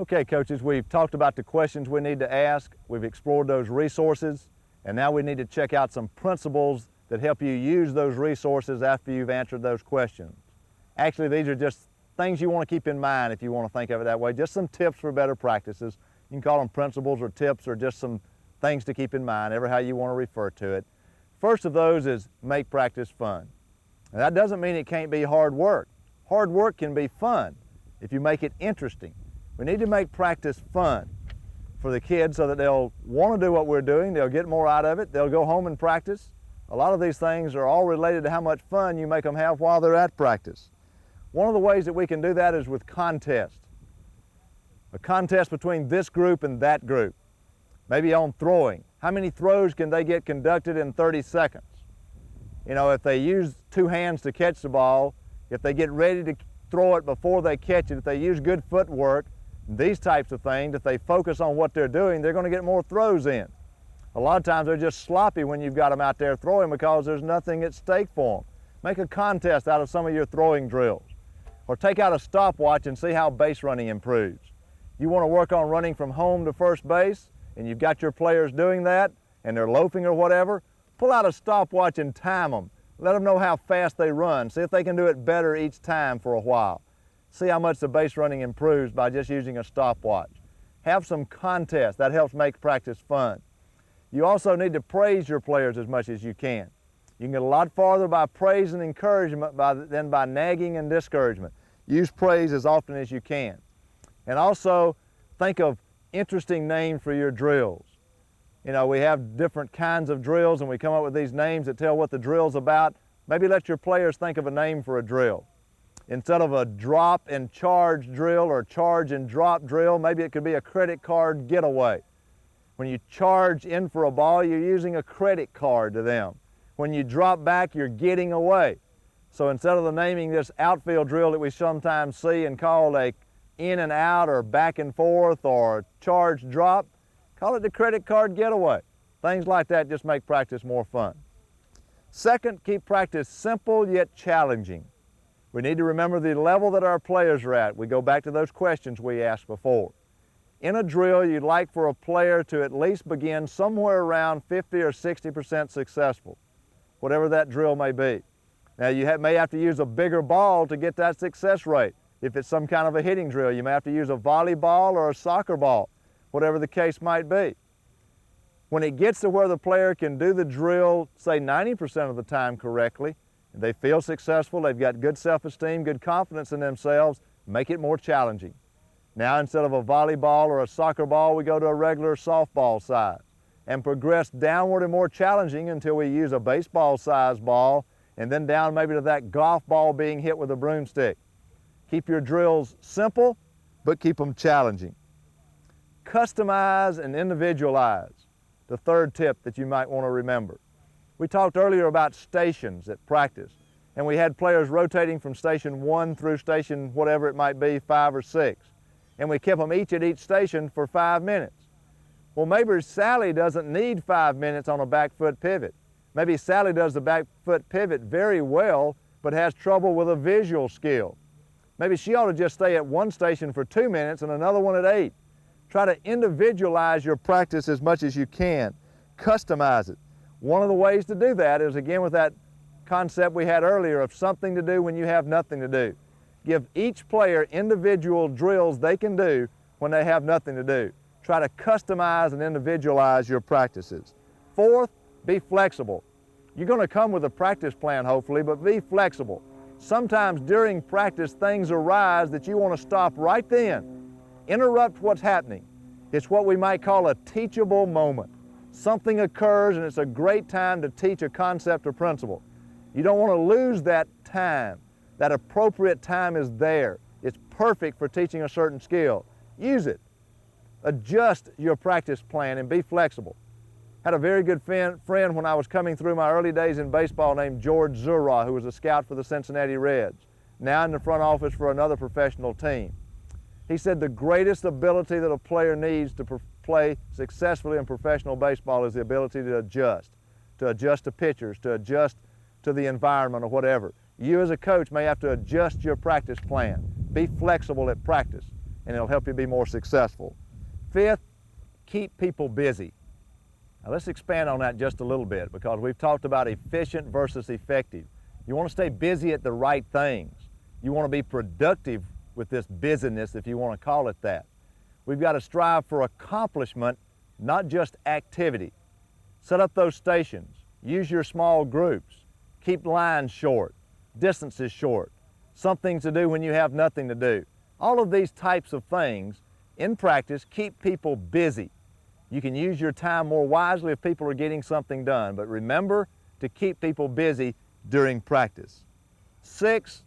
Okay, coaches, we've talked about the questions we need to ask, we've explored those resources, and now we need to check out some principles that help you use those resources after you've answered those questions. Actually, these are just things you want to keep in mind if you want to think of it that way, just some tips for better practices. You can call them principles or tips or just some things to keep in mind, ever how you want to refer to it. First of those is make practice fun. Now, that doesn't mean it can't be hard work. Hard work can be fun if you make it interesting. We need to make practice fun for the kids so that they'll want to do what we're doing, they'll get more out of it, they'll go home and practice. A lot of these things are all related to how much fun you make them have while they're at practice. One of the ways that we can do that is with contests. A contest between this group and that group. Maybe on throwing. How many throws can they get conducted in 30 seconds? You know, if they use two hands to catch the ball, if they get ready to throw it before they catch it, if they use good footwork, these types of things, if they focus on what they're doing, they're going to get more throws in. A lot of times they're just sloppy when you've got them out there throwing because there's nothing at stake for them. Make a contest out of some of your throwing drills. Or take out a stopwatch and see how base running improves. You want to work on running from home to first base, and you've got your players doing that, and they're loafing or whatever, pull out a stopwatch and time them. Let them know how fast they run. See if they can do it better each time for a while. See how much the base running improves by just using a stopwatch. Have some contests. That helps make practice fun. You also need to praise your players as much as you can. You can get a lot farther by praise and encouragement than by nagging and discouragement. Use praise as often as you can. And also think of interesting names for your drills. You know, we have different kinds of drills and we come up with these names that tell what the drill's about. Maybe let your players think of a name for a drill. Instead of a drop and charge drill or charge and drop drill, maybe it could be a credit card getaway. When you charge in for a ball, you're using a credit card to them. When you drop back, you're getting away. So instead of naming this outfield drill that we sometimes see and call a in and out or back and forth or charge drop, call it the credit card getaway. Things like that just make practice more fun. Second, keep practice simple yet challenging. We need to remember the level that our players are at. We go back to those questions we asked before. In a drill, you'd like for a player to at least begin somewhere around 50 or 60% successful, whatever that drill may be. Now, you may have to use a bigger ball to get that success rate. If it's some kind of a hitting drill, you may have to use a volleyball or a soccer ball, whatever the case might be. When it gets to where the player can do the drill, say 90% of the time correctly, and they feel successful, they've got good self-esteem, good confidence in themselves, make it more challenging. Now, instead of a volleyball or a soccer ball, we go to a regular softball size and progress downward and more challenging until we use a baseball-sized ball and then down maybe to that golf ball being hit with a broomstick. Keep your drills simple, but keep them challenging. Customize and individualize, the third tip that you might want to remember. We talked earlier about stations at practice, and we had players rotating from station 1 through station whatever it might be, 5 or 6. And we kept them each at each station for 5 minutes. Well, maybe Sally doesn't need 5 minutes on a back foot pivot. Maybe Sally does the back foot pivot very well, but has trouble with a visual skill. Maybe she ought to just stay at one station for 2 minutes and another one at 8. Try to individualize your practice as much as you can. Customize it. One of the ways to do that is, again, with that concept we had earlier of something to do when you have nothing to do. Give each player individual drills they can do when they have nothing to do. Try to customize and individualize your practices. Fourth, be flexible. You're going to come with a practice plan, hopefully, but be flexible. Sometimes during practice, things arise that you want to stop right then. Interrupt what's happening. It's what we might call a teachable moment. Something occurs and it's a great time to teach a concept or principle. You don't want to lose that time. That appropriate time is there. It's perfect for teaching a certain skill. Use it. Adjust your practice plan and be flexible. Had a very good friend when I was coming through my early days in baseball named George Zura, who was a scout for the Cincinnati Reds, now in the front office for another professional team. He said the greatest ability that a player needs to play successfully in professional baseball is the ability to adjust to pitchers, to adjust to the environment or whatever. You as a coach may have to adjust your practice plan. Be flexible at practice and it'll help you be more successful. Fifth, keep people busy. Now let's expand on that just a little bit, because we've talked about efficient versus effective. You want to stay busy at the right things. You want to be productive with this busyness, if you want to call it that. We've got to strive for accomplishment, not just activity. Set up those stations. Use your small groups. Keep lines short, distances short. Something to do when you have nothing to do. All of these types of things in practice keep people busy. You can use your time more wisely if people are getting something done, but remember to keep people busy during practice. 6,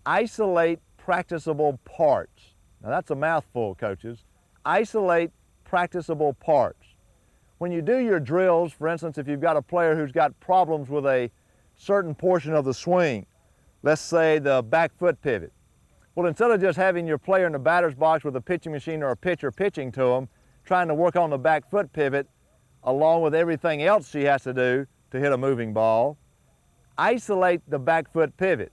isolate practicable parts. Now that's a mouthful, coaches. Isolate practicable parts. When you do your drills, for instance, if you've got a player who's got problems with a certain portion of the swing, let's say the back foot pivot. Well, instead of just having your player in the batter's box with a pitching machine or a pitcher pitching to them, trying to work on the back foot pivot along with everything else she has to do to hit a moving ball, isolate the back foot pivot.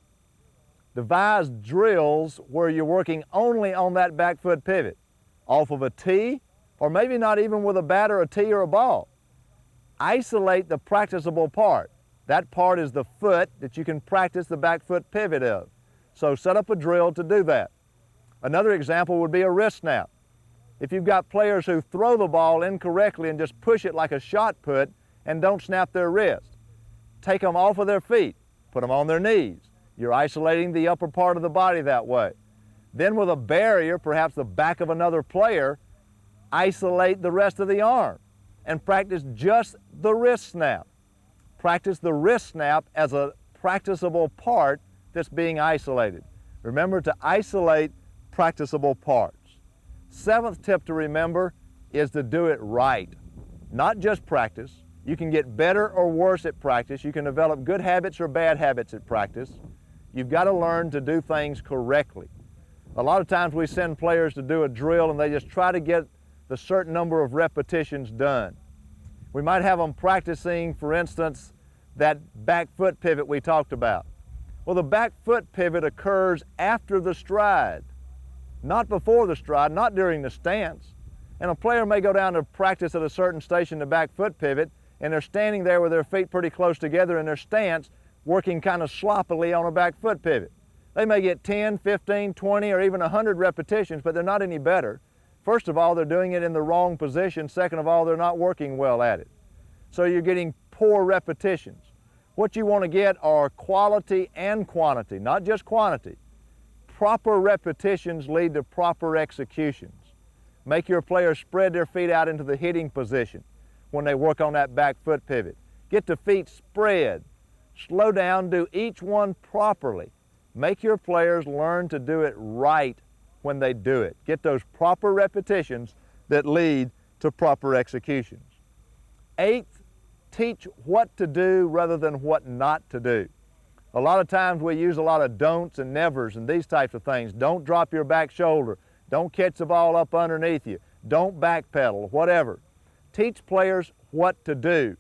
Devise drills where you're working only on that back foot pivot, off of a tee, or maybe not even with a bat or a tee or a ball. Isolate the practicable part. That part is the foot that you can practice the back foot pivot of. So set up a drill to do that. Another example would be a wrist snap. If you've got players who throw the ball incorrectly and just push it like a shot put and don't snap their wrist, take them off of their feet, put them on their knees. You're isolating the upper part of the body that way. Then with a barrier, perhaps the back of another player, isolate the rest of the arm and practice just the wrist snap. Practice the wrist snap as a practicable part that's being isolated. Remember to isolate practicable parts. 7th tip to remember is to do it right. Not just practice. You can get better or worse at practice. You can develop good habits or bad habits at practice. You've got to learn to do things correctly. A lot of times we send players to do a drill and they just try to get the certain number of repetitions done. We might have them practicing, for instance, that back foot pivot we talked about. Well, the back foot pivot occurs after the stride, not before the stride, not during the stance. And a player may go down to practice at a certain station, the back foot pivot, and they're standing there with their feet pretty close together in their stance, working kind of sloppily on a back foot pivot. They may get 10, 15, 20, or even 100 repetitions, but they're not any better. First of all, they're doing it in the wrong position. Second of all, they're not working well at it. So you're getting poor repetitions. What you want to get are quality and quantity, not just quantity. Proper repetitions lead to proper executions. Make your players spread their feet out into the hitting position when they work on that back foot pivot. Get the feet spread. Slow down, do each one properly. Make your players learn to do it right when they do it. Get those proper repetitions that lead to proper executions. 8th, teach what to do rather than what not to do. A lot of times we use a lot of don'ts and nevers and these types of things. Don't drop your back shoulder. Don't catch the ball up underneath you. Don't backpedal, whatever. Teach players what to do.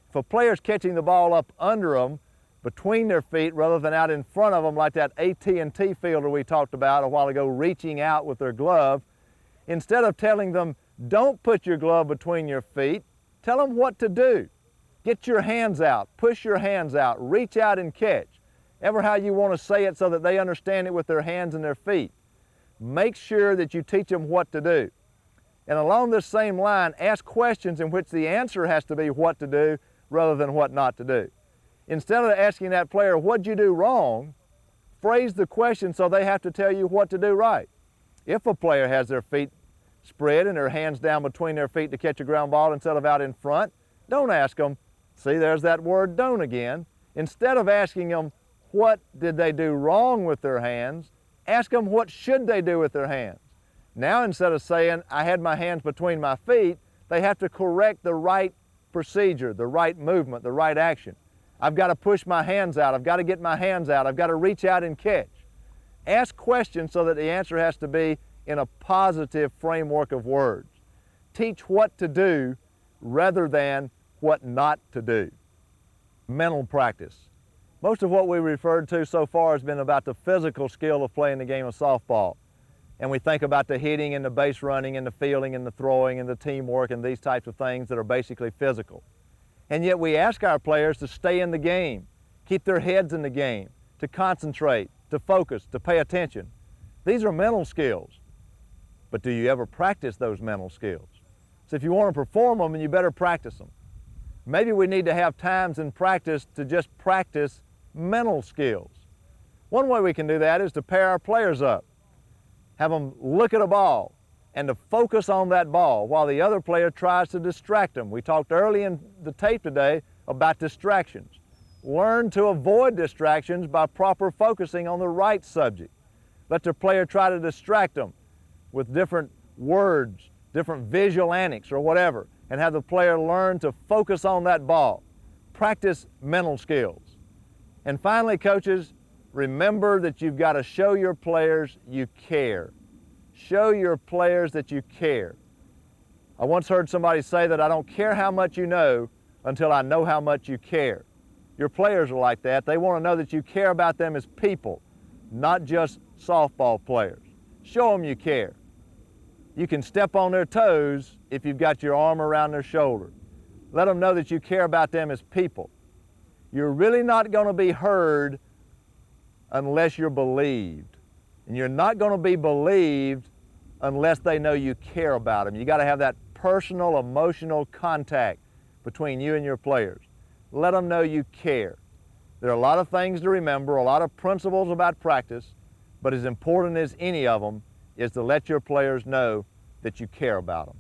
If a player's catching the ball up under them, between their feet rather than out in front of them like that AT&T fielder we talked about a while ago, reaching out with their glove, instead of telling them, don't put your glove between your feet, tell them what to do. Get your hands out, push your hands out, reach out and catch. Ever how you want to say it so that they understand it with their hands and their feet. Make sure that you teach them what to do. And along this same line, ask questions in which the answer has to be what to do rather than what not to do. Instead of asking that player, what'd you do wrong, phrase the question so they have to tell you what to do right. If a player has their feet spread and their hands down between their feet to catch a ground ball instead of out in front, don't ask them, see, there's that word don't again. Instead of asking them, what did they do wrong with their hands, ask them what should they do with their hands. Now instead of saying, I had my hands between my feet, they have to correct the right procedure, the right movement, the right action. I've got to push my hands out. I've got to get my hands out. I've got to reach out and catch. Ask questions so that the answer has to be in a positive framework of words. Teach what to do rather than what not to do. Mental practice. Most of what we referred to so far has been about the physical skill of playing the game of softball. and we think about the hitting and the base running and the fielding and the throwing and the teamwork and these types of things that are basically physical. And yet we ask our players to stay in the game, keep their heads in the game, to concentrate, to focus, to pay attention. These are mental skills. But do you ever practice those mental skills? So if you want to perform them, then you better practice them. Maybe we need to have times in practice to just practice mental skills. One way we can do that is to pair our players up. Have them look at a ball and to focus on that ball while the other player tries to distract them. We talked early in the tape today about distractions. Learn to avoid distractions by proper focusing on the right subject. Let the player try to distract them with different words, different visual antics or whatever, and have the player learn to focus on that ball. Practice mental skills. And finally, coaches, remember that you've got to show your players you care. Show your players that you care. I once heard somebody say that I don't care how much you know until I know how much you care. Your players are like that. They want to know that you care about them as people, not just softball players. Show them you care. You can step on their toes if you've got your arm around their shoulder. Let them know that you care about them as people. You're really not going to be heard unless you're believed. And you're not going to be believed unless they know you care about them. You got to have that personal, emotional contact between you and your players. Let them know you care. There are a lot of things to remember, a lot of principles about practice, but as important as any of them is to let your players know that you care about them.